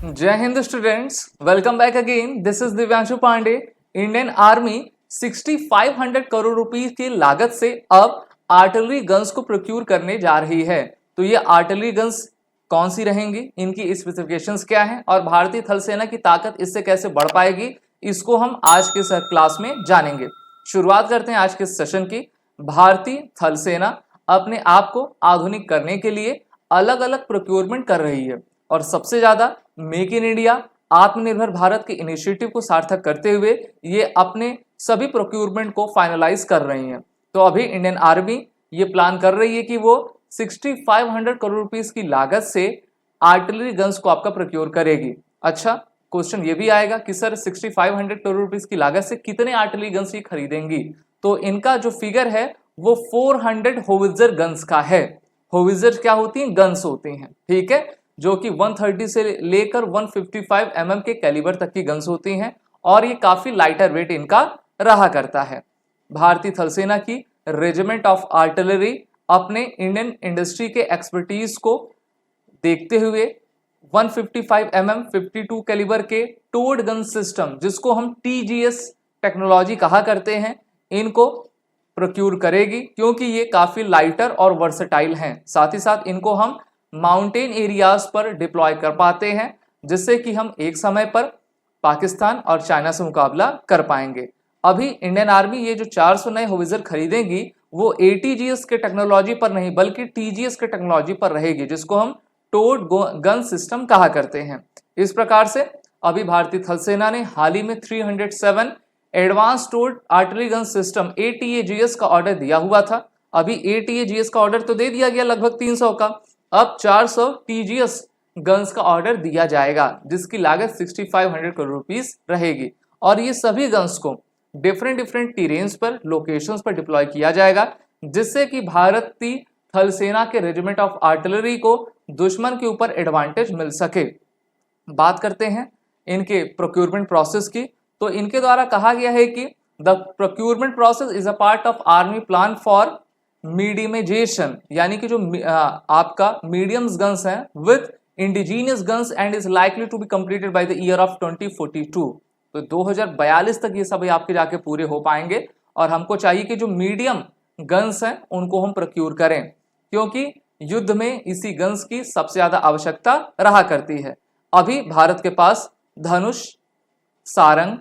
जय हिंद students, welcome back again. This is Divyanshu Pandey. Indian army 6500 crore rupees की लागत से अब आर्टिलरी गन्स को प्रोक्यूर करने जा रही है। तो ये आर्टिलरी गन्स कौन सी रहेंगी, इनकी स्पेसिफिकेशंस क्या हैं और भारतीय थल सेना की ताकत इससे कैसे बढ़ पाएगी, इसको हम आज के क्लास में जानेंगे। शुरुआत करते हैं आज के सेशन की। भारतीय थल सेना अपने आप को आधुनिक करने के लिए अलग अलग प्रोक्योरमेंट कर रही है और सबसे ज्यादा मेक इन इंडिया, आत्मनिर्भर भारत के इनिशिएटिव को सार्थक करते हुए ये अपने सभी प्रोक्योरमेंट को फाइनलाइज कर रही हैं। तो अभी इंडियन आर्मी ये प्लान कर रही है कि वो 6500 करोड़ रुपीस की लागत से आर्टिलरी गन्स को आपका प्रोक्योर करेगी। अच्छा, क्वेश्चन ये भी आएगा कि सर 6500 करोड़ रुपीस की लागत से कितने आर्टिलरी गन्स ये खरीदेंगी? तो इनका जो फिगर है वो 400 होवित्जर गन्स का है। होवित्जर क्या होती हैं? गन्स होती हैं, ठीक है, जो कि 130 से लेकर 155 mm के कैलिबर तक की गन्स होती हैं और ये काफी लाइटर वेट इनका रहा करता है। भारतीय थल सेना की रेजिमेंट ऑफ आर्टिलरी अपने इंडियन इंडस्ट्री के एक्सपर्टीज को देखते हुए 155 mm 52 कैलिबर के टोड गन सिस्टम, जिसको हम TGS टेक्नोलॉजी कहा करते हैं, इनको प्रोक्यूर करेगी क्योंकि ये काफी लाइटर और वर्सेटाइल हैं। साथ ही साथ इनको हम माउंटेन एरियाज पर डिप्लॉय कर पाते हैं, जिससे कि हम एक समय पर पाकिस्तान और चाइना से मुकाबला कर पाएंगे। अभी इंडियन आर्मी ये जो 400 नए होवित्जर खरीदेंगी वो ATGS के टेक्नोलॉजी पर नहीं बल्कि TGS के टेक्नोलॉजी पर रहेगी, जिसको हम टोड गन सिस्टम कहा करते हैं। इस प्रकार से अभी भारतीय थल सेना ने हाल ही में 307 advanced towed artillery gun system ATAGS का ऑर्डर दिया हुआ था। अभी ATAGS का ऑर्डर तो दे दिया गया लगभग 300 का, अब 400 TGS गन्स का ऑर्डर दिया जाएगा, जिसकी लागत 6500 करोड़ रुपीस रहेगी और ये सभी गन्स को डिफरेंट टेरेन्स पर, लोकेशंस पर डिप्लॉय किया जाएगा, जिससे कि भारतीय थल सेना के रेजिमेंट ऑफ आर्टिलरी को दुश्मन के ऊपर एडवांटेज मिल सके। बात करते हैं इनके प्रोक्योरमेंट प्रोसेस की। तो इनके द्वारा कहा गया है कि the procurement process is a part of army plan for modernisation, यानी कि जो आपका मीडियम्स गन्स हैं with indigenous guns and is likely to be completed by the year of 2042। तो 2042 तक ये सब आपके जाके पूरे हो पाएंगे और हमको चाहिए कि जो मीडियम गन्स हैं उनको हम प्रोक्यूर करें, क्योंकि युद्ध में इसी गन्स की सबसे ज्यादा आवश्यकता रहा करती है। अभी भारत के पास Dhanush, Sarang,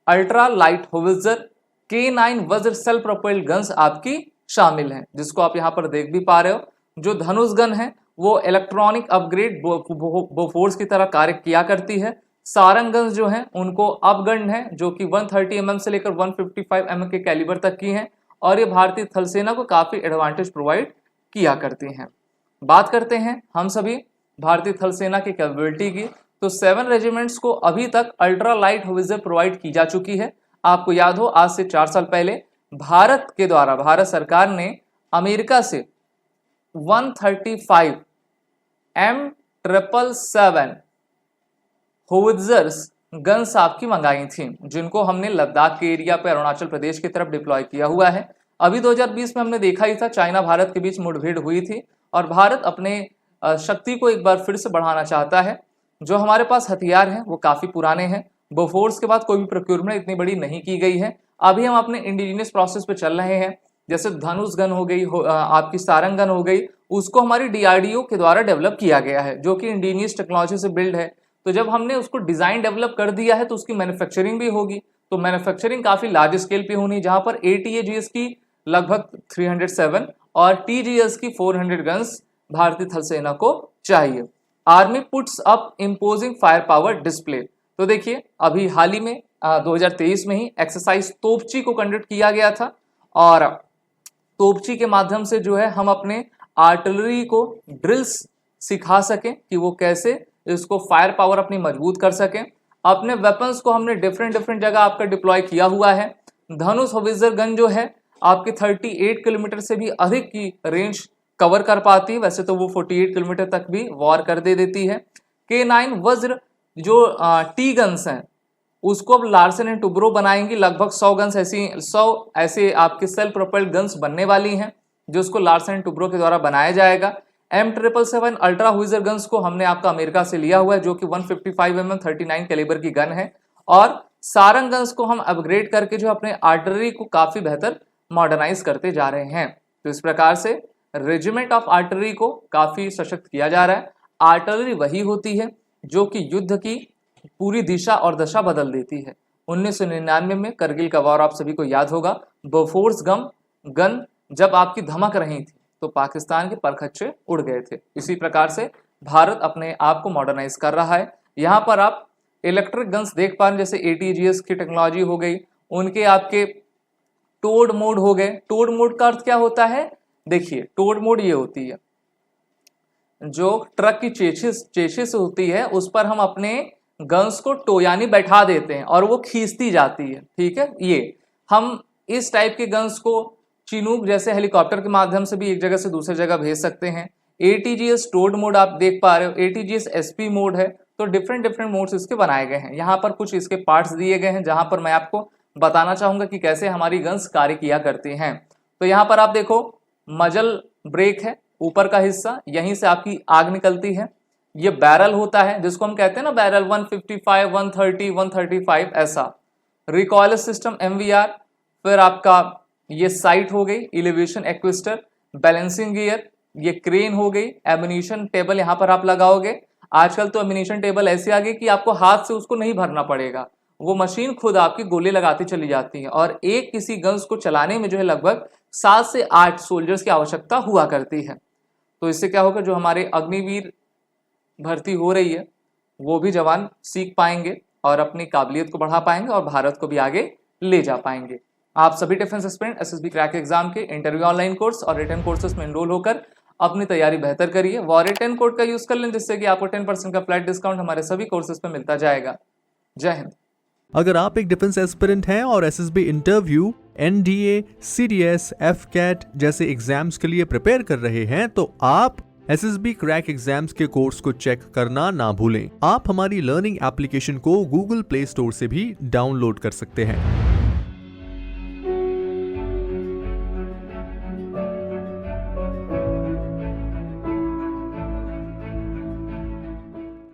ultra light howitzer, K9 Vajra self propelled guns आपकी शामिल हैं, जिसको आप यहां पर देख भी पा रहे हो। जो धनुष गन है वो इलेक्ट्रॉनिक अपग्रेड बोफोर्स की तरह कार्य किया करती है। सारंग गन्स जो हैं उनको अपगन है, जो कि 130 mm से लेकर 155 mm के कैलिबर तक की हैं और ये भारतीय थल सेना को काफी एडवांटेज प्रोवाइड किया करती हैं। बात करते हैं हम सभी भारतीय थल सेना की कैपेबिलिटी की। तो 7 रेजिमेंट्स को अभी तक अल्ट्रा लाइट होवित्जर प्रोवाइड की जा चुकी है। आपको याद हो, आज से 4 साल पहले भारत के द्वारा भारत सरकार ने अमेरिका से 135 M777 होवित्जर्स गन्स आपकी मंगाई थी, जिनको हमने लद्दाख के एरिया पे अरुणाचल प्रदेश की तरफ डिप्लॉय किया हुआ है। अभी 2020 में हमने देखा ही था, चाइना भारत के बीच मुठभेड़ हुई थी और भारत अपने शक्ति को एक बार फिर से बढ़ाना चाहता है। जो हमारे पास हथियार हैं वो काफी पुराने हैं। बोफोर्स के बाद कोई भी प्रोक्योरमेंट इतनी बड़ी नहीं की गई है। अभी हम अपने इंडिजिनियस प्रोसेस पे चल रहे हैं। जैसे धनुष गन हो गई, आपकी सारंग गन हो गई, उसको हमारी DRDO के द्वारा डेवलप किया गया है, जो कि इंडिजिनियस टेक्नोलॉजी से बिल्ड है। तो जब हमने उसको डिजाइन डेवलप कर दिया है तो उसकी मैन्युफैक्चरिंग भी होगी। तो मैन्युफैक्चरिंग काफी लार्ज स्केल पे होनी, जहां पर ATAGS की लगभग 307 और TGS की 400 गन्स भारतीय थल सेना को चाहिए। Army puts up imposing fire power display. तो देखिए, अभी हाल ही में 2023 में ही एक्सरसाइज तोपची को कंडक्ट किया गया था और तोपची के माध्यम से जो है हम अपने आर्टिलरी को ड्रिल्स सिखा सकें कि वो कैसे इसको फायर पावर अपनी मजबूत कर सकें। अपने वेपन्स को हमने डिफरेंट जगह आपका डिप्लॉय किया हुआ है। धनुष होवित्जर गन जो है आपके 38 किलोमीटर से भी अधिक की रेंज कवर कर पाती है। वैसे तो वो 48 किलोमीटर तक भी वॉर कर देती है। K9 वज्र जो T गन्स हैं उसको अब लार्सन एंड टुब्रो बनाएंगी। लगभग 100 गन्स 100 ऐसे आपके सेल्फ प्रोपेल्ड गन्स बनने वाली हैं, जो उसको लार्सन एंड टुब्रो के द्वारा बनाया जाएगा। M777 अल्ट्रा हुइजर गन्स को हमने आपका अमेरिका से लिया हुआ है, जो कि 155mm 39 कैलिबर की गन है। और सारंग गन्स को हम अपग्रेड करके जो अपने आर्टिलरी को काफी बेहतर मॉडर्नाइज करते जा रहे हैं। तो इस प्रकार से रेजिमेंट ऑफ आर्टिलरी को काफी सशक्त किया जा रहा है। आर्टिलरी वही होती है जो कि युद्ध की पूरी दिशा और दशा बदल देती है। 1999 में करगिल का वॉर आप सभी को याद होगा। बोफोर्स गन जब आपकी धमक रही थी तो पाकिस्तान के परखच्चे उड़ गए थे। इसी प्रकार से भारत अपने आप को मॉडर्नाइज कर रहा है। यहाँ पर आप इलेक्ट्रिक गन्स देख पा रहे हैं, जैसे ATGS की टेक्नोलॉजी हो गई, उनके आपके टोड मोड हो गए। टोड मोड का अर्थ क्या होता है? देखिए, टोड मोड ये होती है जो ट्रक की चेसिस होती है उस पर हम अपने गन्स को यानी बैठा देते हैं और वो खींचती जाती है। ठीक है, ये हम इस टाइप के गन्स को चिनूक जैसे हेलीकॉप्टर के माध्यम से भी एक जगह से दूसरी जगह भेज सकते हैं। ATGS टोड मोड आप देख पा रहे हो, ATGS SP मोड है। तो डिफरेंट मोड्स इसके बनाए गए हैं। यहाँ पर कुछ इसके पार्ट्स दिए गए हैं जहां पर मैं आपको बताना चाहूंगा कि कैसे हमारी गन्स कार्य किया करती हैं। तो यहाँ पर आप देखो, मजल ब्रेक है, ऊपर का हिस्सा, यहीं से आपकी आग निकलती है। ये बैरल होता है जिसको हम कहते हैं ना बैरल, 155, 130, 135 ऐसा। रिकॉयल सिस्टम MVR, फिर आपका ये साइट हो गई, एलिवेशन एक्विस्टर, बैलेंसिंग गियर, ये क्रेन हो गई, एमिनिशन टेबल यहाँ पर आप लगाओगे। आजकल तो एमिनिशन टेबल ऐसे आ गई कि आपको हाथ से उसको नहीं भरना पड़ेगा, वो मशीन खुद आपकी गोली लगाती चली जाती है। और एक किसी गन्स को चलाने में जो है लगभग 7 से 8 सोल्जर्स की आवश्यकता हुआ करती है। तो इससे क्या होगा, जो हमारे अग्निवीर भर्ती हो रही है वो भी जवान सीख पाएंगे और अपनी काबिलियत को बढ़ा पाएंगे और भारत को भी आगे ले जा पाएंगे। आप सभी defence aspirant SSB crack exam के इंटरव्यू ऑनलाइन कोर्स और रिटन कोर्सेज में एनरोल होकर अपनी तैयारी बेहतर करिए। वॉरियर 10 कोड का यूज कर लें, जिससे कि आपको 10% का फ्लैट डिस्काउंट हमारे सभी कोर्सेज पे मिलता जाएगा। जय हिंद। अगर आप एक डिफेंस एस्पिरेंट हैं और SSB interview, NDA, CDS, FCAT जैसे एग्जाम्स के लिए प्रिपेयर कर रहे हैं तो आप SSB क्रैक एग्जाम्स के कोर्स को चेक करना ना भूलें। आप हमारी लर्निंग एप्लीकेशन को Google प्ले स्टोर से भी डाउनलोड कर सकते हैं।